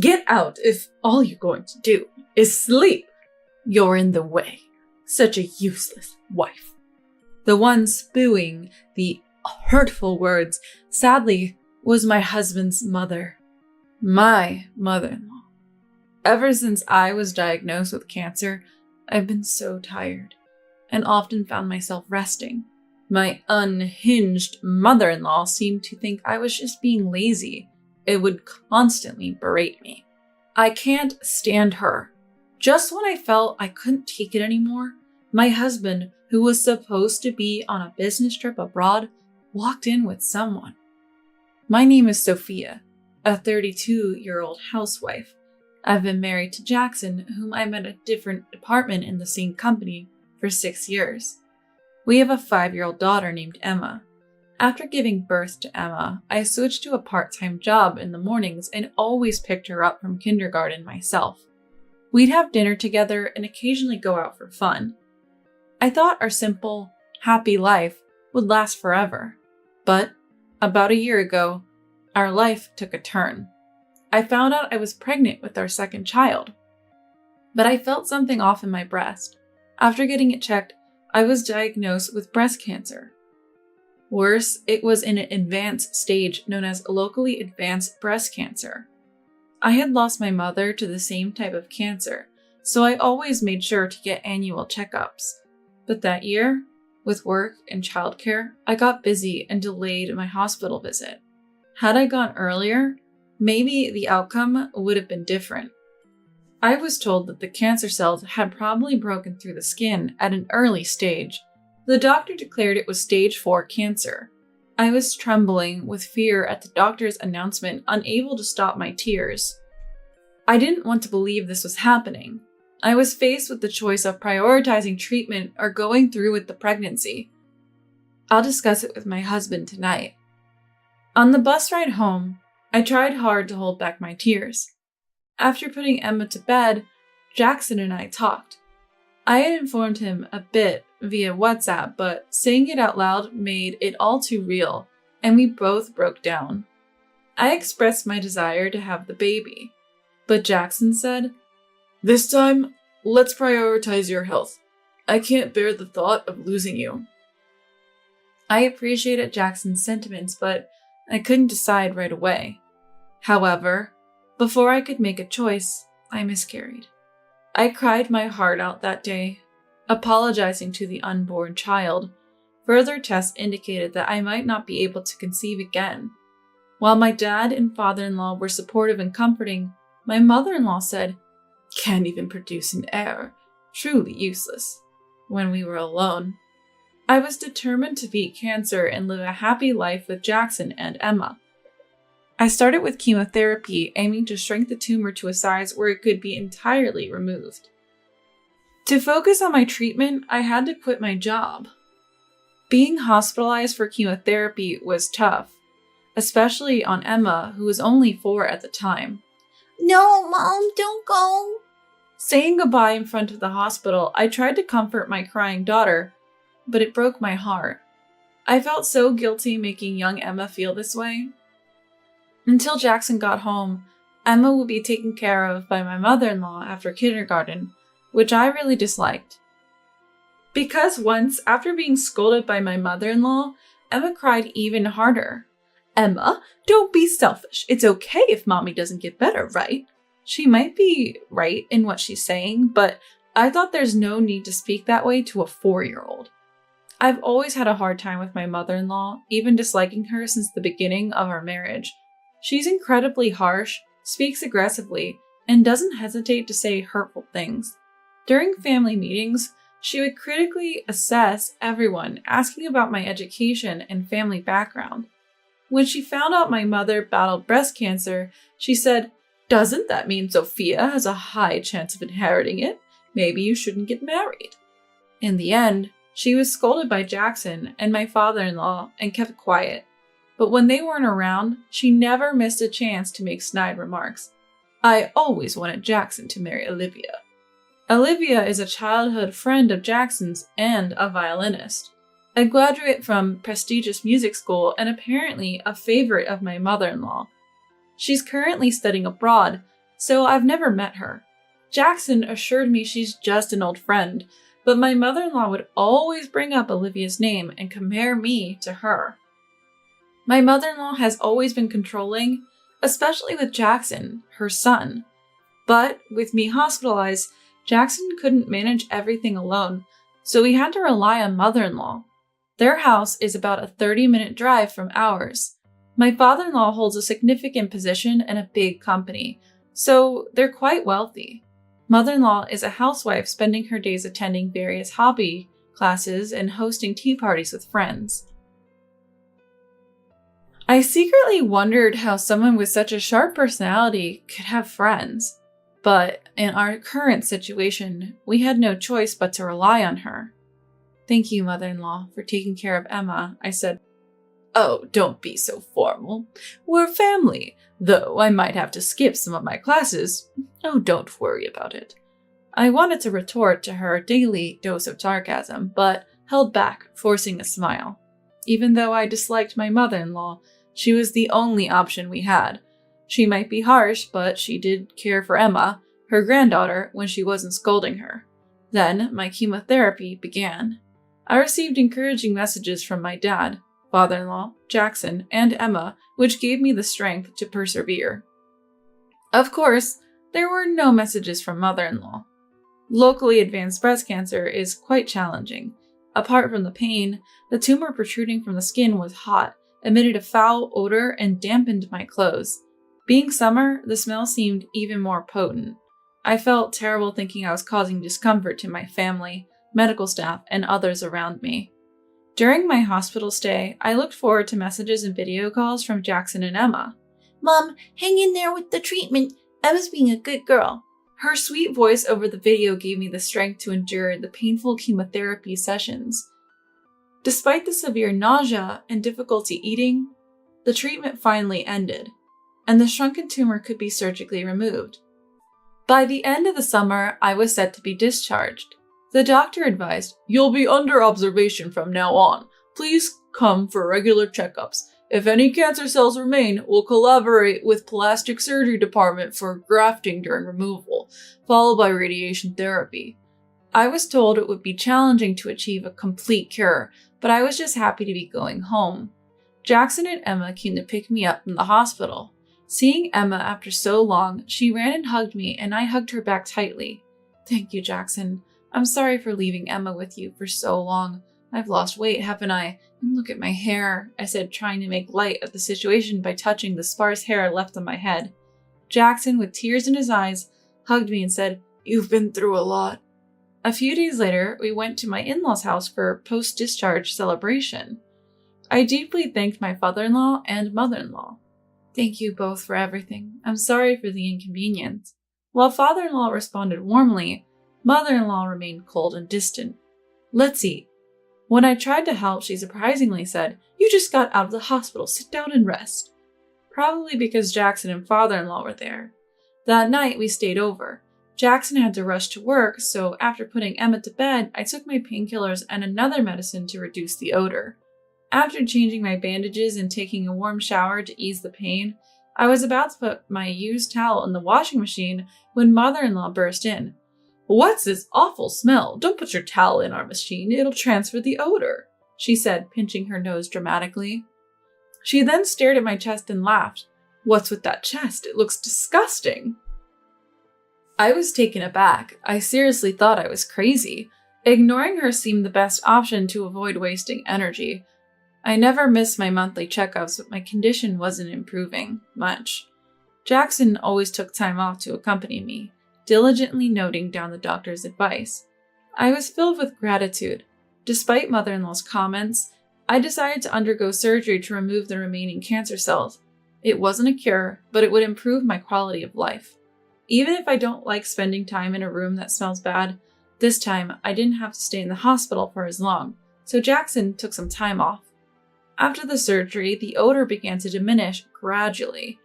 Get out if all you're going to do is sleep. You're in the way. Such a useless wife. The one spewing the hurtful words, sadly, was my husband's mother. My mother-in-law. Ever since I was diagnosed with cancer, I've been so tired and often found myself resting. My unhinged mother-in-law seemed to think I was just being lazy. It would constantly berate me. I can't stand her. Just when I felt I couldn't take it anymore, my husband, who was supposed to be on a business trip abroad, walked in with someone. My name is Sophia, a 32-year-old housewife. I've been married to Jackson, whom I met at a different department in the same company for 6 years. We have a 5-year-old daughter named Emma. After giving birth to Emma, I switched to a part-time job in the mornings and always picked her up from kindergarten myself. We'd have dinner together and occasionally go out for fun. I thought our simple, happy life would last forever. But about a year ago, our life took a turn. I found out I was pregnant with our second child. But I felt something off in my breast. After getting it checked, I was diagnosed with breast cancer. Worse, it was in an advanced stage known as locally advanced breast cancer. I had lost my mother to the same type of cancer, so I always made sure to get annual checkups. But that year, with work and childcare, I got busy and delayed my hospital visit. Had I gone earlier, maybe the outcome would have been different. I was told that the cancer cells had probably broken through the skin at an early stage. The doctor declared it was stage 4 cancer. I was trembling with fear at the doctor's announcement, unable to stop my tears. I didn't want to believe this was happening. I was faced with the choice of prioritizing treatment or going through with the pregnancy. I'll discuss it with my husband tonight. On the bus ride home, I tried hard to hold back my tears. After putting Emma to bed, Jackson and I talked. I had informed him a bit via WhatsApp, but saying it out loud made it all too real, and we both broke down. I expressed my desire to have the baby, but Jackson said, "This time, let's prioritize your health. I can't bear the thought of losing you." I appreciated Jackson's sentiments, but I couldn't decide right away. However, before I could make a choice, I miscarried. I cried my heart out that day, apologizing to the unborn child. Further tests indicated that I might not be able to conceive again. While my dad and father-in-law were supportive and comforting, my mother-in-law said, "Can't even produce an heir. Truly useless," when we were alone. I was determined to beat cancer and live a happy life with Jackson and Emma. I started with chemotherapy, aiming to shrink the tumor to a size where it could be entirely removed. To focus on my treatment, I had to quit my job. Being hospitalized for chemotherapy was tough, especially on Emma, who was only 4 at the time. "No, Mom, don't go." Saying goodbye in front of the hospital, I tried to comfort my crying daughter, but it broke my heart. I felt so guilty making young Emma feel this way. Until Jackson got home, Emma would be taken care of by my mother-in-law after kindergarten, which I really disliked. Because once, after being scolded by my mother-in-law, Emma cried even harder. "Emma, don't be selfish. It's okay if Mommy doesn't get better, right?" She might be right in what she's saying, but I thought there's no need to speak that way to a 4-year-old. I've always had a hard time with my mother-in-law, even disliking her since the beginning of our marriage. She's incredibly harsh, speaks aggressively, and doesn't hesitate to say hurtful things. During family meetings, she would critically assess everyone, asking about my education and family background. When she found out my mother battled breast cancer, she said, "Doesn't that mean Sophia has a high chance of inheriting it? Maybe you shouldn't get married." In the end, she was scolded by Jackson and my father-in-law and kept quiet. But when they weren't around, she never missed a chance to make snide remarks. I always wanted Jackson to marry Olivia. Olivia is a childhood friend of Jackson's and a violinist, a graduate from prestigious music school and apparently a favorite of my mother-in-law. She's currently studying abroad, so I've never met her. Jackson assured me she's just an old friend, but my mother-in-law would always bring up Olivia's name and compare me to her. My mother-in-law has always been controlling, especially with Jackson, her son. But with me hospitalized, Jackson couldn't manage everything alone, so we had to rely on mother-in-law. Their house is about a 30-minute drive from ours. My father-in-law holds a significant position in a big company, so they're quite wealthy. Mother-in-law is a housewife spending her days attending various hobby classes and hosting tea parties with friends. I secretly wondered how someone with such a sharp personality could have friends, but in our current situation, we had no choice but to rely on her. "Thank you, mother-in-law, for taking care of Emma," I said. "Oh, don't be so formal. We're family, though I might have to skip some of my classes. Oh, don't worry about it." I wanted to retort to her daily dose of sarcasm, but held back, forcing a smile. Even though I disliked my mother-in-law, she was the only option we had. She might be harsh, but she did care for Emma, her granddaughter, when she wasn't scolding her. Then my chemotherapy began. I received encouraging messages from my dad, father-in-law, Jackson, and Emma, which gave me the strength to persevere. Of course, there were no messages from mother-in-law. Locally advanced breast cancer is quite challenging. Apart from the pain, the tumor protruding from the skin was hot, emitted a foul odor, and dampened my clothes. Being summer, the smell seemed even more potent. I felt terrible thinking I was causing discomfort to my family, medical staff, and others around me. During my hospital stay, I looked forward to messages and video calls from Jackson and Emma. Mom, hang in there with the treatment. Emma's being a good girl. Her sweet voice over the video gave me the strength to endure the painful chemotherapy sessions. Despite the severe nausea and difficulty eating, the treatment finally ended, and the shrunken tumor could be surgically removed. By the end of the summer, I was set to be discharged. The doctor advised, "You'll be under observation from now on. Please come for regular checkups. If any cancer cells remain, we'll collaborate with plastic surgery department for grafting during removal, followed by radiation therapy." I was told it would be challenging to achieve a complete cure, but I was just happy to be going home. Jackson and Emma came to pick me up from the hospital. Seeing Emma after so long, she ran and hugged me, and I hugged her back tightly. "Thank you, Jackson. I'm sorry for leaving Emma with you for so long. I've lost weight, haven't I? And look at my hair," I said, trying to make light of the situation by touching the sparse hair left on my head. Jackson, with tears in his eyes, hugged me and said, "You've been through a lot." A few days later, we went to my in-laws' house for a post-discharge celebration. I deeply thanked my father-in-law and mother-in-law. "Thank you both for everything. I'm sorry for the inconvenience." While father-in-law responded warmly, mother-in-law remained cold and distant. "Let's eat." When I tried to help, she surprisingly said, "You just got out of the hospital. Sit down and rest." Probably because Jackson and father-in-law were there. That night, we stayed over. Jackson had to rush to work, so after putting Emma to bed, I took my painkillers and another medicine to reduce the odor. After changing my bandages and taking a warm shower to ease the pain, I was about to put my used towel in the washing machine when mother-in-law burst in. "What's this awful smell? Don't put your towel in our machine. It'll transfer the odor," she said, pinching her nose dramatically. She then stared at my chest and laughed. "What's with that chest? It looks disgusting." I was taken aback. I seriously thought I was crazy. Ignoring her seemed the best option to avoid wasting energy. I never missed my monthly checkups, but my condition wasn't improving much. Jackson always took time off to accompany me, diligently noting down the doctor's advice. I was filled with gratitude. Despite mother-in-law's comments, I decided to undergo surgery to remove the remaining cancer cells. It wasn't a cure, but it would improve my quality of life. Even if I don't like spending time in a room that smells bad, this time I didn't have to stay in the hospital for as long, so Jackson took some time off. After the surgery, the odor began to diminish gradually.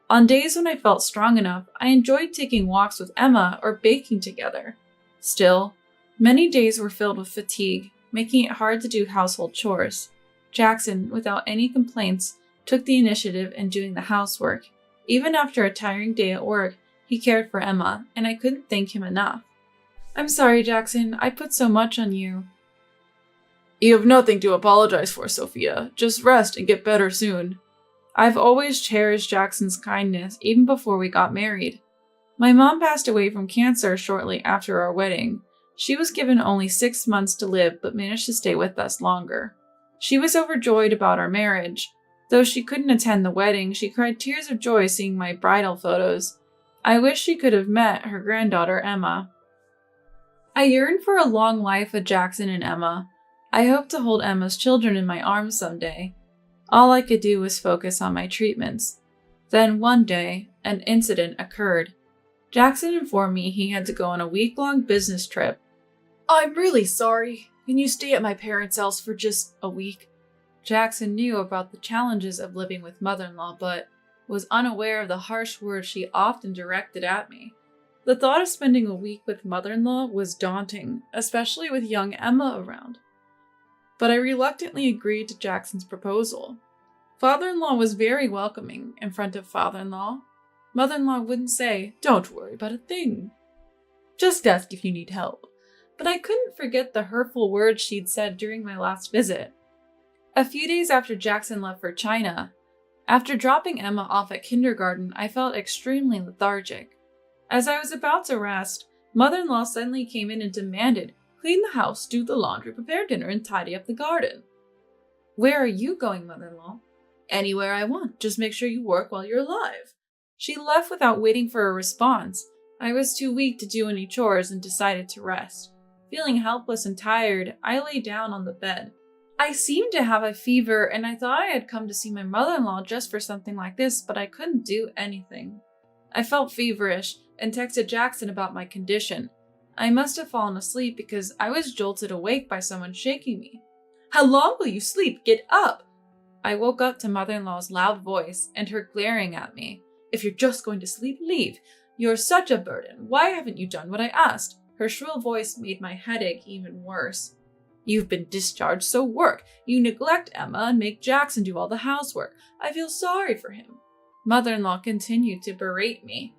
On days when I felt strong enough, I enjoyed taking walks with Emma or baking together. Still, many days were filled with fatigue, making it hard to do household chores. Jackson, without any complaints, took the initiative in doing the housework. Even after a tiring day at work, He cared for Emma, and I couldn't thank him enough. I'm sorry, Jackson. I put so much on you. You have nothing to apologize for, Sophia. Just rest and get better soon. I've always cherished Jackson's kindness, even before we got married. My mom passed away from cancer shortly after our wedding. She was given only 6 months to live, but managed to stay with us longer. She was overjoyed about our marriage. Though she couldn't attend the wedding, she cried tears of joy seeing my bridal photos. I wish she could have met her granddaughter, Emma. I yearn for a long life with Jackson and Emma. I hope to hold Emma's children in my arms someday. All I could do was focus on my treatments. Then one day, an incident occurred. Jackson informed me he had to go on a week-long business trip. I'm really sorry. Can you stay at my parents' house for just a week? Jackson knew about the challenges of living with mother-in-law, but was unaware of the harsh words she often directed at me. The thought of spending a week with mother-in-law was daunting, especially with young Emma around. But I reluctantly agreed to Jackson's proposal. Father-in-law was very welcoming in front of father-in-law. Mother-in-law wouldn't say, "Don't worry about a thing. Just ask if you need help." But I couldn't forget the hurtful words she'd said during my last visit. A few days after Jackson left for China, after dropping Emma off at kindergarten, I felt extremely lethargic. As I was about to rest, mother-in-law suddenly came in and demanded, "Clean the house, do the laundry, prepare dinner, and tidy up the garden." "Where are you going, mother-in-law?" "Anywhere I want. Just make sure you work while you're alive." She left without waiting for a response. I was too weak to do any chores and decided to rest. Feeling helpless and tired, I lay down on the bed. I seemed to have a fever, and I thought I had come to see my mother-in-law just for something like this, but I couldn't do anything. I felt feverish and texted Jackson about my condition. I must have fallen asleep because I was jolted awake by someone shaking me. "How long will you sleep? Get up!" I woke up to mother-in-law's loud voice and her glaring at me. "If you're just going to sleep, leave. You're such a burden. Why haven't you done what I asked?" Her shrill voice made my headache even worse. "You've been discharged, so work. You neglect Emma and make Jackson do all the housework. I feel sorry for him." Mother-in-law continued to berate me.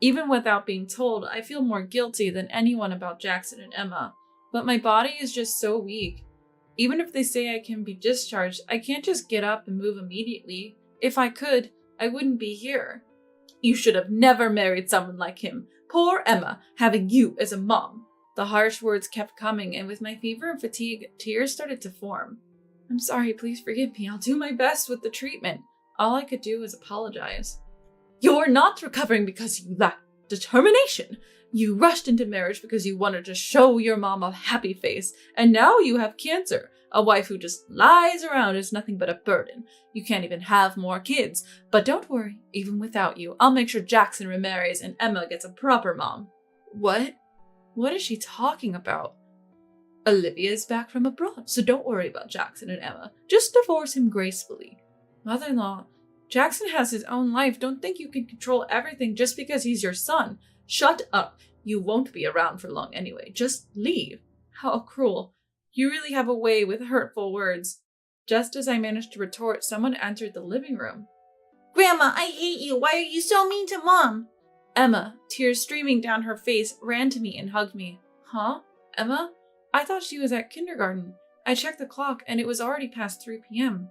Even without being told, I feel more guilty than anyone about Jackson and Emma, but my body is just so weak. Even if they say I can be discharged, I can't just get up and move immediately. If I could, I wouldn't be here. "You should have never married someone like him. Poor Emma, having you as a mom." The harsh words kept coming, and with my fever and fatigue, tears started to form. "I'm sorry, please forgive me. I'll do my best with the treatment." All I could do was apologize. "You're not recovering because you lack determination. You rushed into marriage because you wanted to show your mom a happy face, and now you have cancer. A wife who just lies around is nothing but a burden. You can't even have more kids. But don't worry, even without you, I'll make sure Jackson remarries and Emma gets a proper mom." What? What is she talking about? "Olivia is back from abroad, so don't worry about Jackson and Emma. Just divorce him gracefully." Mother-in-law, Jackson has his own life. Don't think you can control everything just because he's your son. Shut up. You won't be around for long anyway. Just leave. How cruel. You really have a way with hurtful words. Just as I managed to retort, someone entered the living room. "Grandma, I hate you. Why are you so mean to Mom?" Emma, tears streaming down her face, ran to me and hugged me. "Huh? Emma? I thought she was at kindergarten. I checked the clock and it was already past 3 p.m.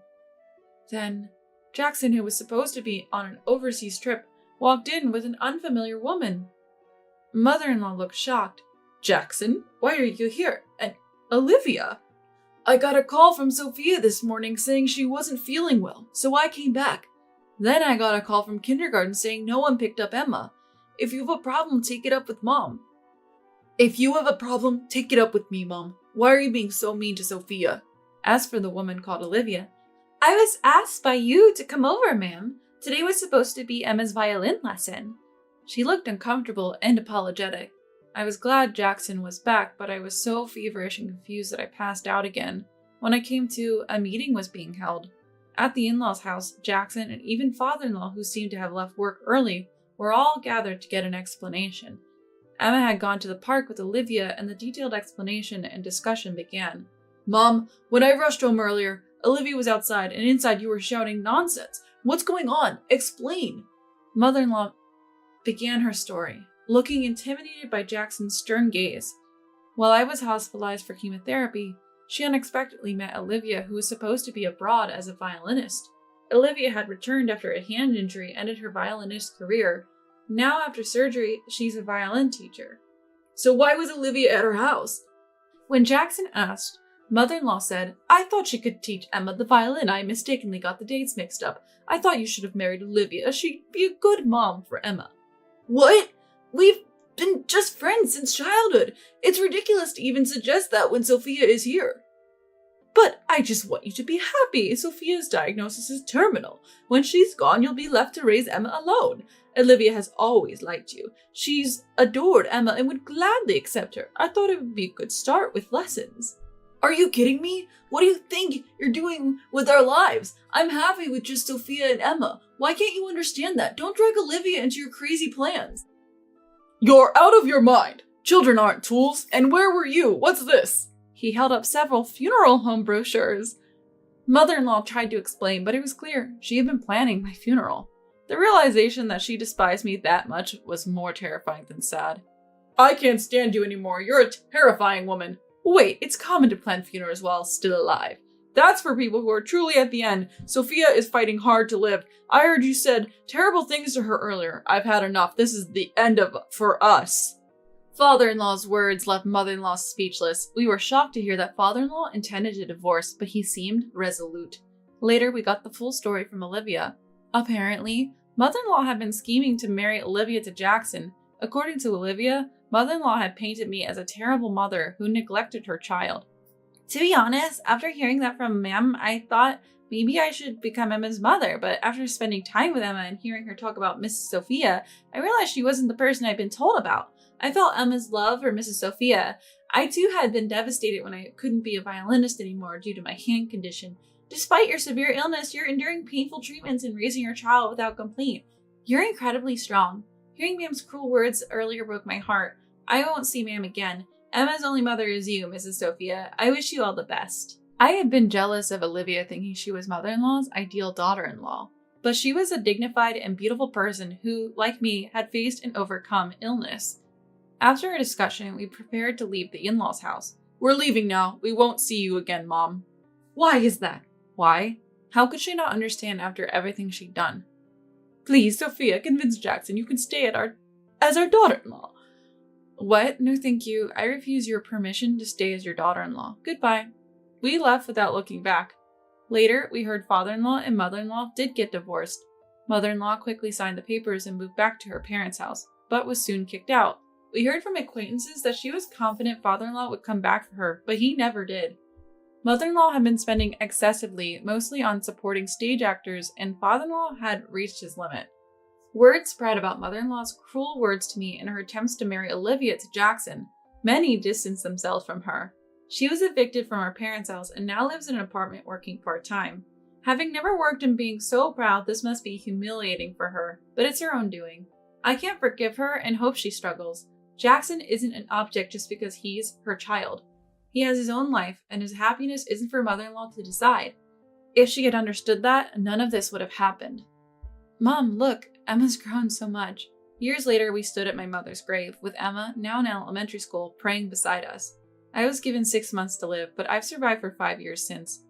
Then Jackson, who was supposed to be on an overseas trip, walked in with an unfamiliar woman. Mother-in-law looked shocked. "Jackson, why are you here? And Olivia?" "I got a call from Sophia this morning saying she wasn't feeling well, so I came back. Then I got a call from kindergarten saying no one picked up Emma. If you have a problem, take it up with Mom." "If you have a problem, take it up with me, Mom. Why are you being so mean to Sophia?" As for the woman called Olivia, "I was asked by you to come over, ma'am. Today was supposed to be Emma's violin lesson." She looked uncomfortable and apologetic. I was glad Jackson was back, but I was so feverish and confused that I passed out again. When I came to, a meeting was being held. At the in-laws' house, Jackson and even father-in-law, who seemed to have left work early, were all gathered to get an explanation. Emma had gone to the park with Olivia, and the detailed explanation and discussion began. "Mom, when I rushed home earlier, Olivia was outside, and inside you were shouting nonsense. What's going on? Explain." Mother-in-law, began her story, looking intimidated by Jackson's stern gaze. While I was hospitalized for chemotherapy, she unexpectedly met Olivia, who was supposed to be abroad as a violinist. Olivia had returned after a hand injury ended her violinist career. Now, after surgery, she's a violin teacher. So why was Olivia at her house? When Jackson asked, Mother-in-law said, I thought she could teach Emma the violin. I mistakenly got the dates mixed up. I thought you should have married Olivia. She'd be a good mom for Emma. What? We've been just friends since childhood. It's ridiculous to even suggest that when Sophia is here. But I just want you to be happy. Sophia's diagnosis is terminal. When she's gone, you'll be left to raise Emma alone. Olivia has always liked you. She's adored Emma and would gladly accept her. I thought it would be a good start with lessons. Are you kidding me? What do you think you're doing with our lives? I'm happy with just Sophia and Emma. Why can't you understand that? Don't drag Olivia into your crazy plans. You're out of your mind. Children aren't tools. And where were you? What's this? He held up several funeral home brochures. Mother-in-law tried to explain, but it was clear she had been planning my funeral. The realization that she despised me that much was more terrifying than sad. I can't stand you anymore. You're a terrifying woman. Wait, it's common to plan funerals while still alive. That's for people who are truly at the end. Sophia is fighting hard to live. I heard you said terrible things to her earlier. I've had enough. This is the end for us. Father-in-law's words left mother-in-law speechless. We were shocked to hear that father-in-law intended to divorce, but he seemed resolute. Later, we got the full story from Olivia. Apparently, mother-in-law had been scheming to marry Olivia to Jackson. According to Olivia, mother-in-law had painted me as a terrible mother who neglected her child. To be honest, after hearing that from Ma'am, I thought maybe I should become Emma's mother, but after spending time with Emma and hearing her talk about Mrs. Sophia, I realized she wasn't the person I'd been told about. I felt Emma's love for Mrs. Sophia. I too had been devastated when I couldn't be a violinist anymore due to my hand condition. Despite your severe illness, you're enduring painful treatments and raising your child without complaint. You're incredibly strong. Hearing Ma'am's cruel words earlier broke my heart. I won't see Ma'am again. Emma's only mother is you, Mrs. Sophia. I wish you all the best. I had been jealous of Olivia thinking she was mother-in-law's ideal daughter-in-law. But she was a dignified and beautiful person who, like me, had faced and overcome illness. After a discussion, we prepared to leave the in-laws' house. We're leaving now. We won't see you again, Mom. Why is that? Why? How could she not understand after everything she'd done? Please, Sophia, convince Jackson you can stay as our daughter-in-law. What? No thank you. I refuse your permission to stay as your daughter-in-law. Goodbye. We left without looking back. Later, we heard father-in-law and mother-in-law did get divorced. Mother-in-law quickly signed the papers and moved back to her parents' house, but was soon kicked out. We heard from acquaintances that she was confident father-in-law would come back for her, but he never did. Mother-in-law had been spending excessively, mostly on supporting stage actors, and father-in-law had reached his limit. Word spread about mother-in-law's cruel words to me and her attempts to marry Olivia to Jackson. Many distanced themselves from her. She was evicted from her parents' house and now lives in an apartment working part-time. Having never worked and being so proud, this must be humiliating for her, but it's her own doing. I can't forgive her and hope she struggles. Jackson isn't an object just because he's her child. He has his own life, and his happiness isn't for mother-in-law to decide. If she had understood that, none of this would have happened. Mom, look, Emma's grown so much. Years later, we stood at my mother's grave, with Emma, now in elementary school, praying beside us. I was given 6 months to live, but I've survived for 5 years since.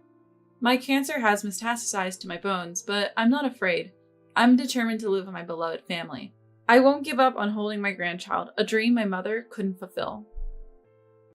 My cancer has metastasized to my bones, but I'm not afraid. I'm determined to live with my beloved family. I won't give up on holding my grandchild, a dream my mother couldn't fulfill.